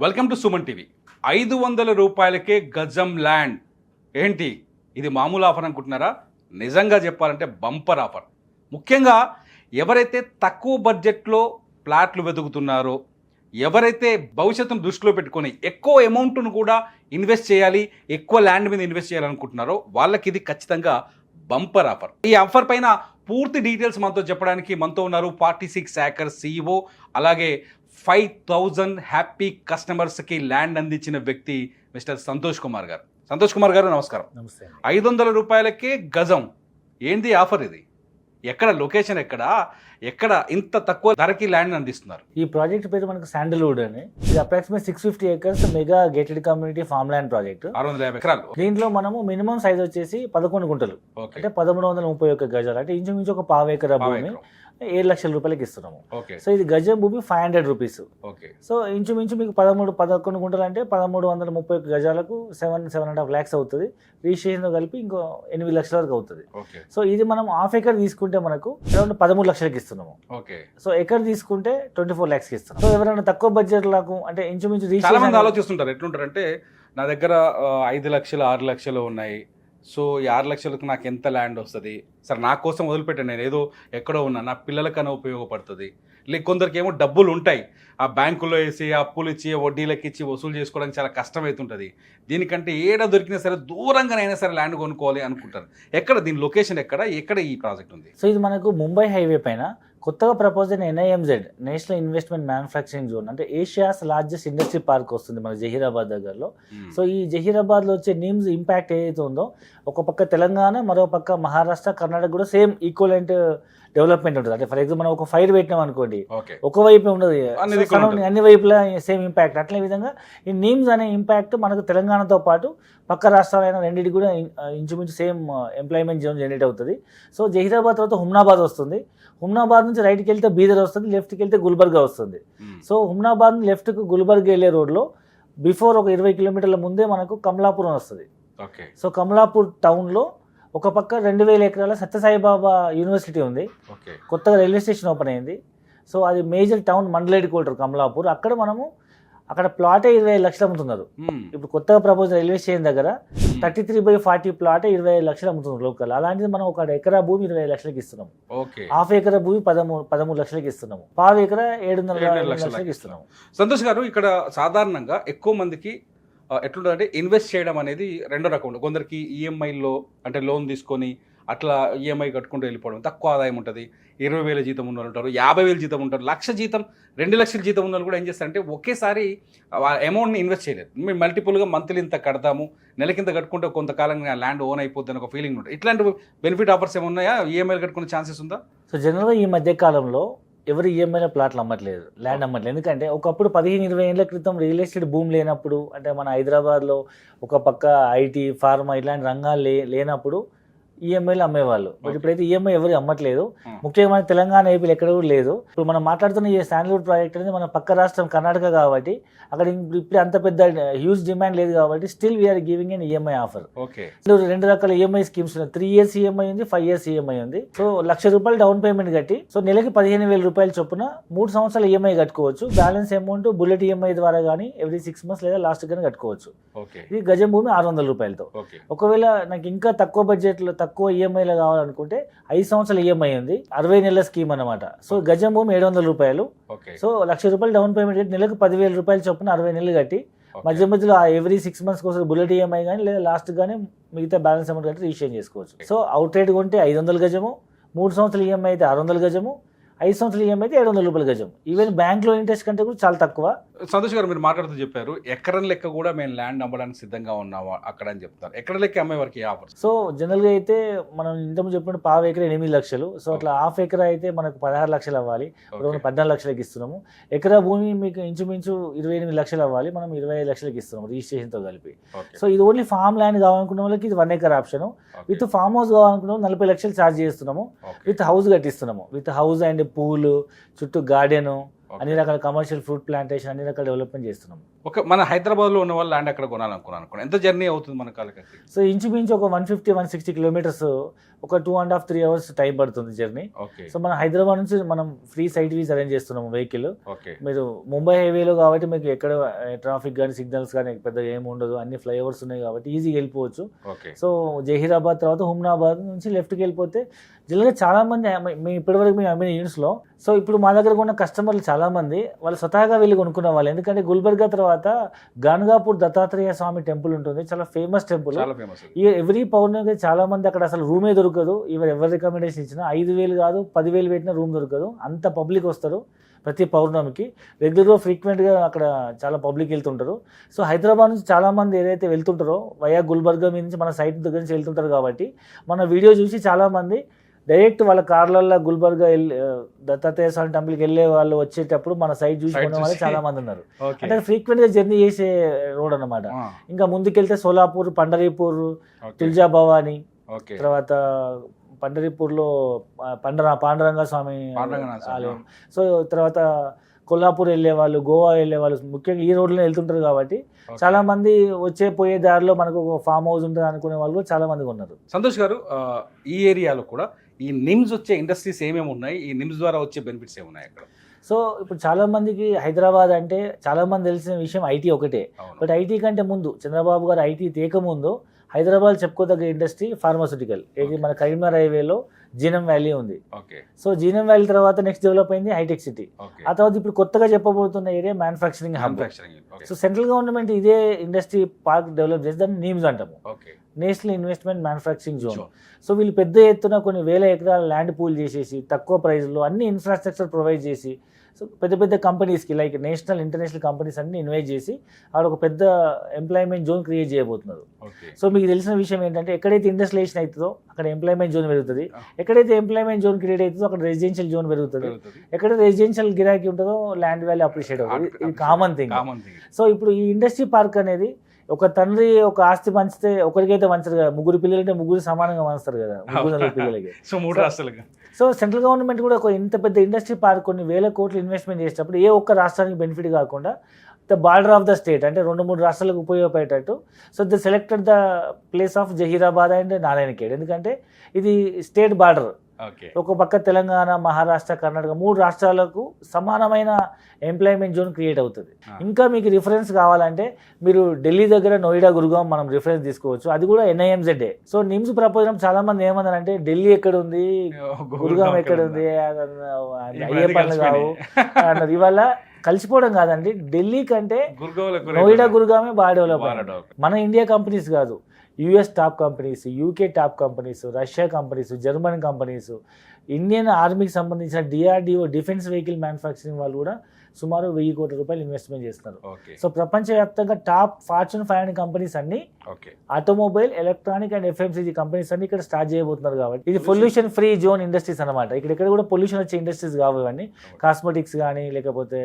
Welcome to Suman TV. 500 రూపాయలకే గజం land ఏంటి? ఇది మామూలు ఆఫర్ అనుకుంటున్నారా? నిజంగా చెప్పాలంటే బంపర్ ఆఫర్. ముఖ్యంగా ఎవరైతే తక్కువ బడ్జెట్లో ప్లాట్లు వెతుకుతున్నారో, ఎవరైతే భవిష్యత్తును దృష్టిలో పెట్టుకొని ఎక్కువ అమౌంట్ను కూడా ఇన్వెస్ట్ చేయాలి, ఎక్కువ ల్యాండ్ మీద ఇన్వెస్ట్ చేయాలనుకుంటున్నారో వాళ్ళకి ఇది ఖచ్చితంగా బంపర్ ఆఫర్. ఈ ఆఫర్ పైన పూర్తి డీటెయిల్స్ మనతో చెప్పడానికి మనతో ఉన్నారు 46 acres CEO, అలాగే 5000 హ్యాపీ కస్టమర్స్కి ల్యాండ్ అందించిన వ్యక్తి మిస్టర్ సంతోష్ కుమార్ గారు. సంతోష్ కుమార్ గారు నమస్కారం. నమస్తే. 500 రూపాయలకే గజం ఏంది ఆఫర్ ఇది? ఎక్కడ లొకేషన్, ఎక్కడ ఇంత తక్కువ ధరకి ల్యాండ్ అందిస్తున్నారు? ఈ ప్రాజెక్ట్ పేరు మనకు శాండల్వుడ్ అని. ఇది approximate 650 acres mega gated community farm land project. 650 ఎకరాలు. దీంట్లో మనము మినిమం సైజ్ వచ్చేసి 11 గుంటలు, అంటే 1331 గజాలు, అంటే ఇంచుమించు ఒక పావు ఎకరా భూమి 7 లక్షల రూపాయలకి ఇస్తున్నాము. సో ఇది గజం భూమి 500 రూపీస్. సో ఇంచుమించు మీకు 11 గుంటలు అంటే 1331 గజాలకు 7.5 lakhs అవుతుంది. రిజిస్ట్రేషన్ కలిపి ఇంకో 8 లక్షల వరకు అవుతుంది. సో ఇది మనం హాఫ్ ఎకర్ తీసుకుంటే మనకు అరౌండ్ 13 లక్షలకి ఇస్తున్నాము. సో ఎకర్ తీసుకుంటే 24 lakhs కి ఇస్తున్నాం. సో ఎవరైనా తక్కువ బడ్జెట్ లకు అంటే ఇంచుమించు చాలా మంది ఆలోచిస్తుంటారు ఎట్లుంటారంటే, నా దగ్గర 5 లక్షలు 6 లక్షలు ఉన్నాయి, సో ఈ 6 లక్షలకు నాకు ఎంత ల్యాండ్ వస్తుంది సార్, నా కోసం వదిలిపెట్టాను, నేను ఏదో ఎక్కడో ఉన్నా, నా పిల్లలకన్నా ఉపయోగపడుతుంది. లేక కొందరికి ఏమో డబ్బులు ఉంటాయి, ఆ బ్యాంకులో వేసి అప్పులు ఇచ్చి వడ్డీలకు ఇచ్చి వసూలు చేసుకోవడానికి చాలా కష్టమవుతుంటుంది. దీనికంటే ఏడ దొరికినా సరే దూరంగానైనా సరే ల్యాండ్ కొనుక్కోవాలి అనుకుంటారు. ఎక్కడ దీని లొకేషన్, ఎక్కడ ఈ ప్రాజెక్ట్ ఉంది? సో ఇది మనకు ముంబై హైవే పైన కొత్తగా ప్రపోజ్ అయిన NIMZ national Investment Manufacturing zone, అంటే ఏషియాస్ లార్జెస్ట్ ఇండస్ట్రీ పార్క్ వస్తుంది మన జహీరాబాద్ దగ్గరలో. సో ఈ జహీరాబాద్లో వచ్చే నిమ్స్ ఇంపాక్ట్ ఏదైతే ఉందో, ఒక పక్క తెలంగాణ, మరో పక్క మహారాష్ట్ర, కర్ణాటక కూడా సేమ్ ఈక్వలెంట్ డెవలప్మెంట్ ఉంటుంది. అంటే ఫర్ ఎగ్జాంపుల్ మనం ఒక ఫైర్ పెట్టినాం అనుకోండి, ఒకవైపు ఉండదు, అన్ని వైపులా సేమ్ ఇంపాక్ట్. అట్లే విధంగా ఈ నీమ్స్ అనే ఇంపాక్ట్ మనకు తెలంగాణతో పాటు పక్క రాష్ట్రాలైన రెండింటి కూడా ఇంచుమించు సేమ్ ఎంప్లాయ్మెంట్ జోన్ జనరేట్ అవుతుంది. సో జహీరాబాద్ తర్వాత హుమ్నాబాద్ వస్తుంది. హుమ్నాబాద్ నుంచి రైట్కి వెళ్తే బీదర్ వస్తుంది, లెఫ్ట్కి వెళ్తే గుల్బర్గా వస్తుంది. సో హుమ్నాబాద్ లెఫ్ట్కు గుల్బర్గ్ వెళ్ళే రోడ్లో బిఫోర్ ఒక 20 కిలోమీటర్ల ముందే మనకు కమలాపురం వస్తుంది. సో కమలాపూర్ టౌన్లో ఒక పక్క 2000 ఎకరాల సత్యసాయిబాబా యూనివర్సిటీ ఉంది, కొత్తగా రైల్వే స్టేషన్ ఓపెన్ అయింది. సో అది major town, mandal head quarter Kamalapur. అక్కడ ప్లాటే 25 లక్షలు అమ్ముతున్నారు. ఇప్పుడు కొత్తగా ప్రపోజ్ రైల్వే స్టేషన్ దగ్గర 33/40 ప్లాటే 25 లక్షలు అమ్ముతున్నారు లోకల్. అలాంటిది మనం ఒక ఎకరా భూమి 25 లక్షలకి ఇస్తున్నాము. హాఫ్ ఎకరా భూమి 13 లక్షలకి ఇస్తున్నాము. పావు ఎకరా 7.5 లక్షలకి ఇస్తున్నాము. సంతోష్ గారు, ఇక్కడ సాధారణంగా ఎక్కువ మందికి ఎట్లుంటుందంటే ఇన్వెస్ట్ చేయడం అనేది రెండో రకం. కొందరికి ఈఎంఐలో అంటే లోన్ తీసుకొని అట్లా ఈఎంఐ కట్టుకుంటూ వెళ్ళిపోవడం, తక్కువ ఆదాయం ఉంటుంది. 20,000 జీతం ఉన్న వాళ్ళు ఉంటారు, 50,000 జీతం ఉంటారు, 1,00,000 జీతం, 2 లక్షల జీతం ఉన్న వాళ్ళు కూడా ఏం చేస్తారంటే ఒకేసారి అమౌంట్ని ఇన్వెస్ట్ చేయలేదు. మేము మల్టిపుల్గా మంత్లీ ఇంత కడతాము, నెలకింత కట్టుకుంటే కొంతకాలంగా ల్యాండ్ ఓన్ అయిపోద్ది ఒక ఫీలింగ్ ఉంటుంది. ఇట్లాంటి బెనిఫిట్ ఆఫర్స్ ఏమి ఉన్నాయా? ఈఎంఐలు కట్టుకునే ఛాన్సెస్ ఉందా? సో జనరల్గా ఈ మధ్య కాలంలో ఎవరు ఈఎంఐలో ప్లాట్లు అమ్మట్లేదు, ల్యాండ్ అమ్మట్లేదు. ఎందుకంటే ఒకప్పుడు 15-20 ఏళ్ల క్రితం రియల్ ఎస్టేట్ భూమి లేనప్పుడు, అంటే మన హైదరాబాద్లో ఒక పక్క ఐటీ, ఫార్మా ఇలాంటి రంగాలు లేనప్పుడు ఈఎంఐలు అమ్మేవాళ్ళు. బట్ ఇప్పుడైతే ఈఎంఐ ఎవరు అమ్మట్లేదు. ముఖ్యంగా మన తెలంగాణ, ఏపీలో ఎక్కడ కూడా లేదు. ఇప్పుడు మనం మాట్లాడుతున్న ఈ శాండల్వుడ్ ప్రాజెక్ట్ అనేది మన పక్క రాష్ట్రం కర్ణాటక కాబట్టి అక్కడ ఇప్పుడు అంత పెద్ద హ్యూజ్ డిమాండ్ లేదు కాబట్టి still we are giving an EMI offer. 2 రకాల ఈఎంఐ స్కీమ్స్ ఉన్నాయి. 3 years ఈఎంఐ ఉంది, 5 years ఈఎంఐ ఉంది. సో 1,00,000 రూపాయలు డౌన్ పేమెంట్ కట్టి సో నెలకి 15,000 రూపాయల చొప్పున 3 సంవత్సరాలు ఈఎంఐ కట్టుకోవచ్చు. బ్యాలెన్స్ అమౌంట్ బుల్లెట్ ఈఎంఐ ద్వారా కానీ ఎవ్రీ 6 months లేదా లాస్ట్ కానీ కట్టుకోవచ్చు. ఇది గజం భూమి 600 రూపాయలతో. ఒకవేళ నాకు ఇంకా తక్కువ బడ్జెట్లో తక్కువ ఈఎంఐలో కావాలనుకుంటే 5 సంవత్సరాల ఈఎంఐ ఉంది, 60 నెలల స్కీమ్ అనమాట. సో గజం భూమి 700 రూపాయలు. సో 1,00,000 రూపాయలు డౌన్ పేమెంట్ కట్టి నెలకు 10,000 రూపాయల చొప్పున 60 నెలలు కట్టి మధ్యలో ఎవ్రీ 6 months కోసం బుల్లెట్ ఈఎంఐ కానీ లేదా లాస్ట్ కానీ మిగతా బ్యాలెన్స్ అమౌంట్ కట్టి రిజిస్ట్రేషన్ చేసుకోవచ్చు. సో అవుట్ రేట్ కొంటే 500 గజము, 3 సంవత్సరాల ఈఎంఐ అయితే 600 గజము, 5 సంవత్సరాల ఈఎంఐ అయితే 700 రూపాయల గజం. ఈవెన్ బ్యాంక్లో ఇంట్రెస్ట్ కంటే కూడా చాలా తక్కువ. సంతోష్ గారు, మీరు మాట్లాడుతూ చెప్పారు ఎకరం లెక్క కూడా మేము ల్యాండ్ అమ్మడానికి సిద్ధంగా ఉన్నాము అక్కడ అని చెప్తారు. ఎకరం లెక్క అమ్మే వరకు ఆఫర్? సో జనరల్గా అయితే మనం ఇంతకుముందు చెప్పిన పావు ఎకరా 8 లక్షలు. సో అట్లా హాఫ్ ఎకరా అయితే మనకు 16 లక్షలు అవ్వాలి, 14 లక్షలకి ఇస్తున్నాము. ఎకరా భూమి మీకు ఇంచుమించు 28 లక్షలు అవ్వాలి, మనం 25 లక్షలకి ఇస్తున్నాము రిజిస్ట్రేషన్తో కలిపి. సో ఇది ఓన్లీ ఫామ్ ల్యాండ్ కావాలనుకున్న వాళ్ళకి ఇది 1 acre option. With farm house కావాలనుకున్న 40 లక్షలు ఛార్జ్ చేస్తున్నాము. విత్ హౌస్ కట్టిస్తున్నాము, విత్ హౌస్ అండ్ పూల్, చుట్టూ గార్డెను, అన్ని రకాల కమర్షియల్ ఫ్రూట్ ప్లాంటేషన్ అన్ని రకాల డెవలప్మెంట్ చేస్తున్నాం. మన హైదరాబాద్లో ఉన్న వాళ్ళు ల్యాండ్ అక్కడ కొనాలనుకున్నాను, ఎంత జర్నీ అవుతుంది మన కాళ్ళకి? సో ఇంచుమించు ఒక 150-160 కిలోమీటర్స్, ఒక 2.5-3 అవర్స్ టైం పడుతుంది జర్నీ. సో మన హైదరాబాద్ నుంచి మనం ఫ్రీ సైట్ వీస్ అరేంజ్ చేస్తున్నాము వెహికల్. మీరు ముంబై హైవేలో కాబట్టి మీకు ఎక్కడ ట్రాఫిక్ కానీ సిగ్నల్స్ కానీ పెద్దగా ఏమి ఉండదు, అన్ని ఫ్లైఓవర్స్ ఉన్నాయి కాబట్టి ఈజీగా వెళ్ళిపోవచ్చు. సో జహీరాబాద్ తర్వాత హుమ్నాబాద్ నుంచి లెఫ్ట్కి వెళ్ళిపోతే జనరల్గా చాలా మంది మేము ఇప్పటివరకు మేము అమ్మిన యూనిట్స్లో, సో ఇప్పుడు మా దగ్గర ఉన్న కస్టమర్లు చాలా మంది వాళ్ళు స్వతహాగా వెళ్ళి కొనుక్కున్న వాళ్ళు. ఎందుకంటే గుల్బర్గా తర్వాత గాన్గాపూర్ దత్తాత్రేయ స్వామి టెంపుల్ ఉంటుంది, చాలా ఫేమస్ టెంపుల్. ఎవ్రీ పౌర్ణమికి చాలా మంది అక్కడ అసలు రూమే దొరకదు. ఎవరి రికమెండేషన్ ఇచ్చినా 5,000 కాదు 10,000 పెట్టిన రూమ్ దొరకదు, అంత పబ్లిక్ వస్తారు ప్రతి పౌర్ణమికి. రెగ్యులర్గా ఫ్రీక్వెంట్గా అక్కడ చాలా పబ్లిక్ వెళ్తుంటారు. సో హైదరాబాద్ నుంచి చాలామంది ఏదైతే వెళ్తుంటారో వయా గుల్బర్గా మీద నుంచి మన సైట్ దగ్గర నుంచి వెళ్తుంటారు కాబట్టి మన వీడియో చూసి చాలామంది డైరెక్ట్ వాళ్ళ కార్లలో గుల్బర్గా దత్తాత్రేయ స్వామి టెంపుల్కి వెళ్ళే వాళ్ళు వచ్చేటప్పుడు మన సైట్ చూసుకునే వాళ్ళు చాలా మంది ఉన్నారు. అంటే ఫ్రీక్వెంట్గా జర్నీ చేసే రోడ్ అన్నమాట. ఇంకా ముందుకెళ్తే సోలాపూర్, పండరీపూర్, తుల్జా భవాని, తర్వాత పండరీపూర్లో పాండురంగ స్వామి ఆలయం. సో తర్వాత కొల్లాపూర్ వెళ్ళే వాళ్ళు, గోవా వెళ్ళే వాళ్ళు ముఖ్యంగా ఈ రోడ్లో వెళ్తుంటారు కాబట్టి చాలా మంది వచ్చే పోయే దారిలో మనకు ఒక ఫామ్ హౌస్ ఉంటుంది అనుకునే వాళ్ళు చాలా మంది ఉన్నారు. సంతోష్ గారు, ఈ ఏరియాలో కూడా ఈ నిమ్స్ వచ్చే ఇండస్ట్రీస్ ఏమేమి ఉన్నాయి, ఈ నిమ్స్ ద్వారా వచ్చే బెనిఫిట్స్ ఏమున్నాయి అక్కడ? సో ఇప్పుడు చాలా మందికి హైదరాబాద్ అంటే చాలా మంది తెలిసిన విషయం ఐటీ ఒకటే. బట్ ఐటీ కంటే ముందు చంద్రబాబు గారు ఐటీ తేక ముందు హైదరాబాద్ చెప్పుకోదగ్గ ఇండస్ట్రీ ఫార్మాస్యూటికల్. ఇది మన కరీంనగర్ హైవేలో జీనం వ్యాలీ ఉంది. సో జీనం వ్యాలీ తర్వాత నెక్స్ట్ డెవలప్ అయింది హైటెక్ సిటీ. ఆ తర్వాత ఇప్పుడు కొత్తగా చెప్పబోతున్న area manufacturing hub. So central government ఇదే ఇండస్ట్రీ పార్క్ డెవలప్ చేసి దాన్ని నీమ్స్ అంటాము, National Investment Manufacturing Zone. So వీళ్ళు పెద్ద ఎత్తున కొన్ని వేల ఎకరాల ల్యాండ్ పూల్ చేసేసి తక్కువ ప్రైస్లో అన్ని ఇన్ఫ్రాస్ట్రక్చర్ ప్రొవైడ్ చేసి, సో పెద్ద పెద్ద కంపెనీస్కి లైక్ నేషనల్ ఇంటర్నేషనల్ కంపెనీస్ అన్ని ఇన్వైట్ చేసి ఆడ ఒక పెద్ద ఎంప్లాయ్మెంట్ జోన్ క్రియేట్ చేయబోతున్నారు. సో మీకు తెలిసిన విషయం ఏంటంటే ఎక్కడైతే ఇండస్ట్రియలైజేషన్ అవుతుందో అక్కడ ఎంప్లాయ్మెంట్ జోన్ పెరుగుతుంది, ఎక్కడైతే ఎంప్లాయ్మెంట్ జోన్ క్రియేట్ అవుతుందో అక్కడ రెసిడెన్షియల్ జోన్ పెరుగుతుంది, ఎక్కడ రెసిడెన్షియల్ గిరాకీ ఉంటుందో ల్యాండ్ వాల్యూ అప్రిషియేట్ అవుతుంది. ఇది కామన్ థింగ్. సో ఇప్పుడు ఈ ఇండస్ట్రీ పార్క్ అనేది ఒక తండ్రి ఒక ఆస్తి పంచితే ఒకరికైతే పంచరు కదా, ముగ్గురు పిల్లలు అంటే ముగ్గురు సమానంగా పంచుతారు కదా, ముగ్గురు పిల్లలకి. సో సెంట్రల్ గవర్నమెంట్ కూడా ఒక ఇంత పెద్ద ఇండస్ట్రీ పార్క్ కొన్ని వేల కోట్లు ఇన్వెస్ట్మెంట్ చేసేటప్పుడు ఏ ఒక్క రాష్ట్రానికి బెనిఫిట్ కాకుండా the border of the state అంటే 2-3 రాష్ట్రాలకు ఉపయోగపడేటట్టు. So the selected the place of Zaheerabad and Narayankhed. ఎందుకంటే ఇది స్టేట్ బార్డర్. ఒక పక్క తెలంగాణ, మహారాష్ట్ర, కర్ణాటక 3 రాష్ట్రాలకు సమానమైన ఎంప్లాయ్మెంట్ జోన్ క్రియేట్ అవుతుంది. ఇంకా మీకు రిఫరెన్స్ కావాలంటే మీరు ఢిల్లీ దగ్గర నోయిడా, గురుగాం మనం రిఫరెన్స్ తీసుకోవచ్చు, అది కూడా NIMZ. సో నిమ్స్ ప్రపోజల్ చాలా మంది ఏమన్నారంటే ఢిల్లీ ఎక్కడ ఉంది, గురుగాం ఎక్కడ ఉంది, అయ్యే పనులు కావు అన్నారు. ఇవాళ కలిసిపోవడం కాదండి, ఢిల్లీ కంటే నోయిడా, గురుగామే బాగా డెవలప్ అయ్యారు. మన ఇండియా కంపెనీస్ కాదు, US top companies, UK top companies, Russia companies, German companies, Indian ఆర్మీకి సంబంధించిన DRDO డిఫెన్స్ వెహికల్ మ్యానుఫ్యాక్చరింగ్ వాళ్ళు కూడా సుమారు 1,000 కోట్ల రూపాయలు ఇన్వెస్ట్మెంట్ చేస్తున్నారు. సో ప్రపంచవ్యాప్తంగా టాప్ Fortune 500 కంపెనీస్ అన్ని automobile, electronic and FMCG companies అన్ని ఇక్కడ స్టార్ట్ చేయబోతున్నారు. కాబట్టి ఇది పొల్యూషన్ ఫ్రీ జోన్ ఇండస్ట్రీస్ అనమాట. ఇక్కడ కూడా పొల్యూషన్ వచ్చే ఇండస్ట్రీస్ కావు ఇవన్నీ. కాస్మెటిక్స్ కానీ లేకపోతే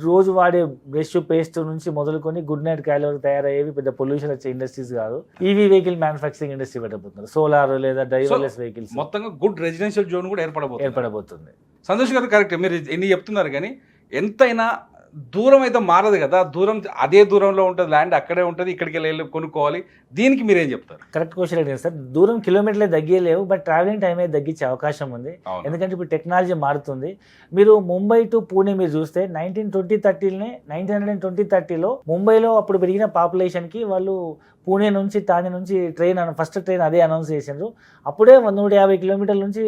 రోజు వాడే బ్రష్, పేస్ట్ నుంచి మొదలుకొని గుడ్ నైట్ క్యాల్ వరకు తయారయ్యేవి పెద్ద పొల్యూషన్ వచ్చే ఇండస్ట్రీస్ కాదు. EV వెహికల్ మ్యానుఫ్యాక్చరింగ్ ఇండస్ట్రీ పెట్టబోతున్నారు, సోలార్ లేదా డ్రైవర్లెస్ వెహికల్స్. మొత్తంగా గుడ్ రెసిడెన్షియల్ జోన్ కూడా ఏర్పడబోతుంది. సంతోష్ గారు కరెక్ట్, మీరు ఎన్ని చెప్తున్నారు కానీ ఎంతైనా దూరం అయితే మారదు కదా, దూరం అదే దూరంలో ఉంటుంది, ల్యాండ్ అక్కడే ఉంటుంది, ఇక్కడికి వెళ్ళి కొనుక్కోవాలి. దీనికి మీరేం చెప్తారు? కరెక్ట్ క్వశ్చన్ అడిగారు సార్. దూరం కిలోమీటర్లే తగ్గలేవు, బట్ ట్రావెలింగ్ టైం అయితే తగ్గించే అవకాశం ఉంది. ఎందుకంటే ఇప్పుడు టెక్నాలజీ మారుతుంది. మీరు ముంబై టు పూణే మీరు చూస్తే 1920-30లో ముంబైలో అప్పుడు పెరిగిన పాపులేషన్కి వాళ్ళు పూణే నుంచి తానే నుంచి ఫస్ట్ ట్రైన్ అదే అనౌన్స్ చేసిండ్రు. అప్పుడే 150 కిలోమీటర్ల నుంచి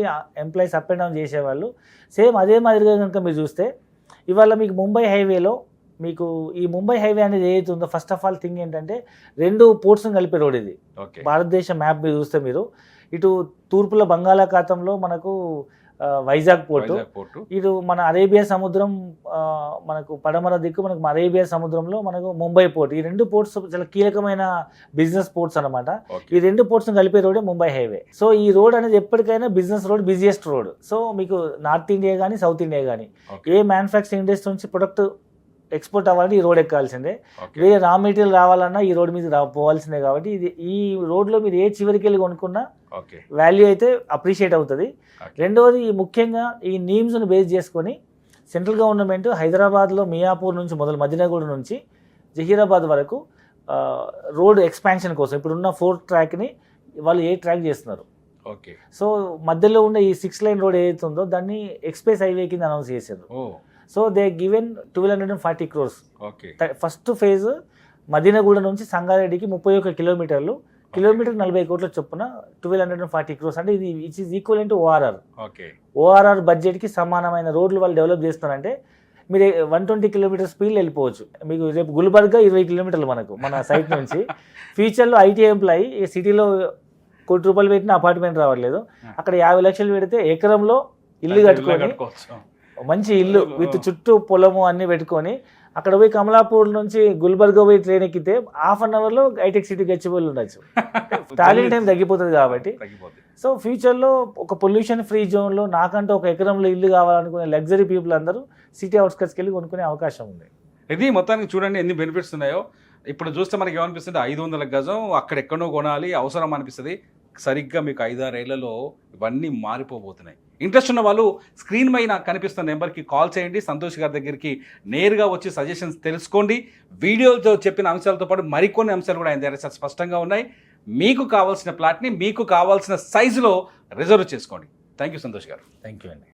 ఎంప్లాయీస్ అప్ అండ్ డౌన్ చేసేవాళ్ళు. సేమ్ అదే మాదిరిగా కనుక మీరు చూస్తే ఇవాళ మీకు ముంబై హైవేలో మీకు ఈ ముంబై హైవే అనేది ఏదైతే ఉందో ఫస్ట్ ఆఫ్ ఆల్ థింగ్ ఏంటంటే 2 పోర్ట్స్ని కలిపే రోడ్ ఇది. భారతదేశ మ్యాప్ మీరు చూస్తే మీరు ఇటు తూర్పుల బంగాళాఖాతంలో మనకు వైజాగ్ పోర్టు, ఇటు మన అరేబియా సముద్రం, మనకు పడమర దిక్కు మనకు అరేబియా సముద్రంలో మనకు ముంబై పోర్ట్. ఈ 2 పోర్ట్స్ చాలా కీలకమైన బిజినెస్ పోర్ట్స్ అనమాట. ఈ 2 పోర్ట్స్ని కలిపే రోడే ముంబై హైవే. సో ఈ రోడ్ అనేది ఎప్పటికైనా business road, busiest road. So మీకు నార్త్ ఇండియా కానీ సౌత్ ఇండియా కానీ ఏ మ్యానుఫ్యాక్చరింగ్ ఇండస్ట్రీ నుంచి ప్రొడక్ట్ ఎక్స్పోర్ట్ అవ్వాలంటే ఈ రోడ్ ఎక్కాల్సిందే. వేరే రా మెటీరియల్ రావాలన్నా ఈ రోడ్ మీద పోవాల్సిందే. కాబట్టి ఈ రోడ్లో మీరు ఏ చివరికి వెళ్ళి కొనుక్కున్నా వాల్యూ అయితే అప్రిషియేట్ అవుతుంది. రెండవది ముఖ్యంగా ఈ నీమ్స్ను బేస్ చేసుకొని సెంట్రల్ గవర్నమెంట్ హైదరాబాద్లో మియాపూర్ నుంచి మదీనాగూడ నుంచి జహీరాబాద్ వరకు రోడ్ ఎక్స్పాన్షన్ కోసం ఇప్పుడున్న 4 ట్రాక్ని వాళ్ళు 8 ట్రాక్ చేస్తున్నారు. ఓకే. సో మధ్యలో ఉన్న ఈ 6 లైన్ రోడ్ ఏదైతే ఉందో దాన్ని ఎక్స్ప్రెస్ హైవే కింద అనౌన్స్ చేశారు. So they given 1240 crores. Okay. First phase Madinaguda నుంచి సంగారెడ్డికి 31 కిలోమీటర్లు, కిలోమీటర్ 40 కోట్ల చొప్పున 1240 crores. అంటే ఇది it is equal to ORR. Okay. ORR బడ్జెట్కి సమానమైన రోడ్లు వాళ్ళు డెవలప్ చేస్తున్నారంటే మీరు 120 కిలోమీటర్ స్పీడ్ వెళ్ళిపోవచ్చు. మీకు రేపు గుల్బర్గా 20 కిలోమీటర్లు మన సైట్ నుంచి. ఫ్యూచర్లో ఐటీ ఎంప్లాయీ ఈ సిటీలో ₹1 కోటి పెట్టిన అపార్ట్మెంట్ రావట్లేదు, అక్కడ 50 లక్షలు పెడితే ఎకరంలో ఇల్లు కట్టుకొని మంచి ఇల్లు విత్ చుట్టూ పొలము అన్ని పెట్టుకొని అక్కడ పోయి కమలాపూర్ నుంచి గుల్బర్గా పోయి ట్రైన్ ఎక్కితే హాఫ్ అన్ అవర్లో హైటెక్ సిటీ గచ్చిబౌలి ఉండొచ్చు. ట్రావెలింగ్ టైం తగ్గిపోతుంది కాబట్టి. సో ఫ్యూచర్లో ఒక పొల్యూషన్ ఫ్రీ జోన్లో నాకంటే ఒక ఎకరంలో ఇల్లు కావాలనుకునే లగ్జరీ పీపుల్ అందరూ సిటీ అవుట్స్కట్స్కి వెళ్ళి కొనుక్కునే అవకాశం ఉంది. ఇది మొత్తానికి చూడండి ఎన్ని బెనిఫిట్స్ ఉన్నాయో. ఇప్పుడు చూస్తే మనకి ఏమనిపిస్తుంది, 500 గజం అక్కడెక్కడో కొనాలి అవసరం అనిపిస్తుంది. సరిగ్గా మీకు 5-6 ఏళ్లలో ఇవన్నీ మారిపోబోతున్నాయి. ఇంట్రెస్ట్ ఉన్న వాళ్ళు స్క్రీన్ పైన కనిపిస్తున్న నెంబర్కి కాల్ చేయండి. సంతోష్ గారి దగ్గరికి నేరుగా వచ్చి సజెషన్స్ తెలుసుకోండి. వీడియోతో చెప్పిన అంశాలతో పాటు మరికొన్ని అంశాలు కూడా ఆయన దగ్గర స్పష్టంగా ఉన్నాయి. మీకు కావాల్సిన ప్లాట్ని మీకు కావాల్సిన సైజులో రిజర్వ్ చేసుకోండి. థ్యాంక్ యూ సంతోష్ గారు. థ్యాంక్ యూ అండి.